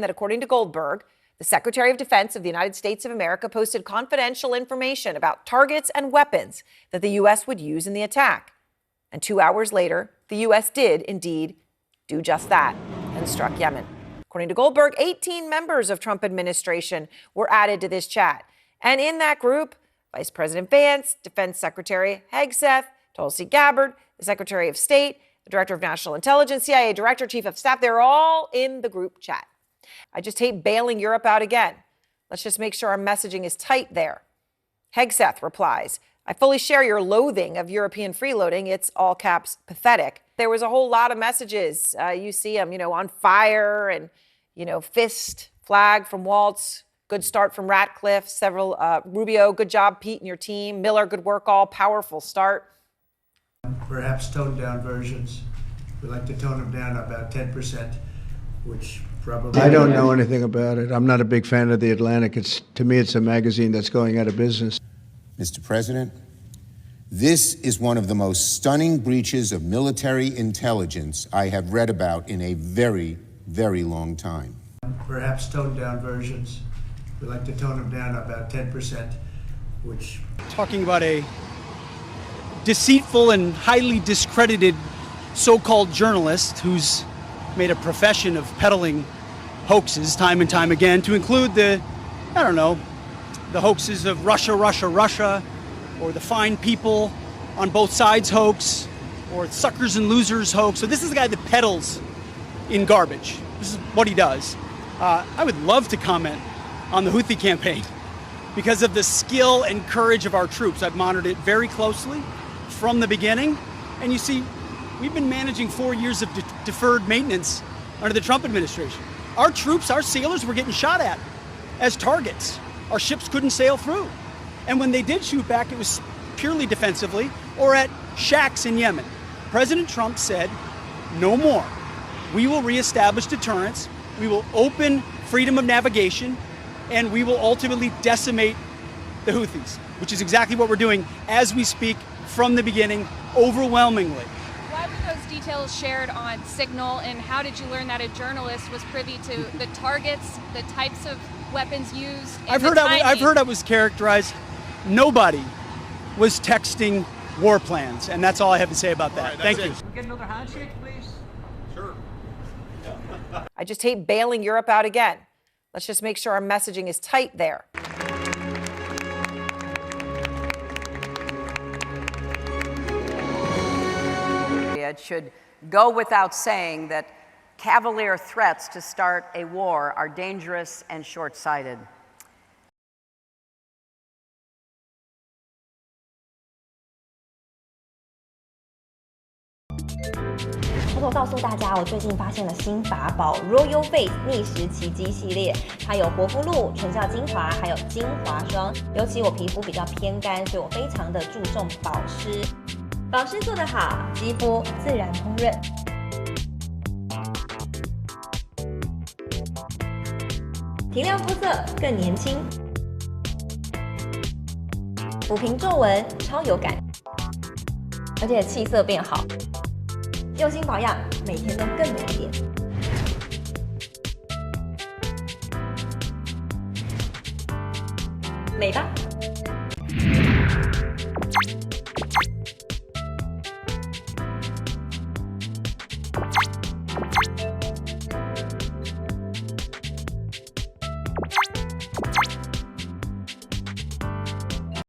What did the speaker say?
that according to Goldberg, the Secretary of Defense of the United States of America posted confidential information about targets and weapons that the U.S. would use in the attack. And 2 hours later, the U.S. did indeed do just that and struck Yemen. According to Goldberg, 18 members of Trump administration were added to this chat. And in that group, Vice President Vance, Defense Secretary Hegseth, Tulsi Gabbard, the Secretary of State, the Director of National Intelligence, CIA Director, Chief of Staff, they're all in the group chat. I just hate bailing Europe out again. Let's just make sure our messaging is tight there. Hegseth replies, I fully share your loathing of European freeloading. It's all caps pathetic. There was a whole lot of messages. You see them, on fire and, fist, flag from Waltz, good start from Ratcliffe, several, Rubio, good job, Pete and your team. Miller, good work all, powerful start. Perhaps toned down versions. We like to tone them down about 10%, which probably... I don't know anything about it. I'm not a big fan of The Atlantic. To me, it's a magazine that's going out of business. Mr. President, this is one of the most stunning breaches of military intelligence I have read about in a very, very long time. Perhaps toned down versions. We like to tone them down about 10%, which... Talking about a deceitful and highly discredited so-called journalist who's made a profession of peddling hoaxes time and time again, to include the hoaxes of Russia, Russia, Russia, or the fine people on both sides hoax, or suckers and losers hoax. So this is the guy that peddles in garbage. This is what he does. I would love to comment on the Houthi campaign because of the skill and courage of our troops. I've monitored it very closely from the beginning. And you see, we've been managing 4 years of deferred maintenance under the Trump administration. Our troops, our sailors were getting shot at as targets. Our ships couldn't sail through. And when they did shoot back, it was purely defensively or at shacks in Yemen. President Trump said, no more. We will reestablish deterrence. We will open freedom of navigation, and we will ultimately decimate the Houthis, which is exactly what we're doing as we speak from the beginning, overwhelmingly. Why were those details shared on Signal, and how did you learn that a journalist was privy to the targets, the types of weapons used? I've heard I was characterized. Nobody was texting war plans, and that's all I have to say about that. Thank you. Can we get another handshake, please? Sure. I just hate bailing Europe out again. Let's just make sure our messaging is tight there. It should go without saying that cavalier threats to start a war are dangerous and short-sighted. 偷偷告诉大家，我最近发现了新法宝 Royal Face 逆时奇迹系列，它有活肤露、全效精华，还有精华霜。尤其我皮肤比较偏干，所以我非常的注重保湿。保湿做得好，肌肤自然烹润。提亮肤色更年轻，抚平皱纹超有感，而且气色变好。 用心保养，每天都更美一点。美吧。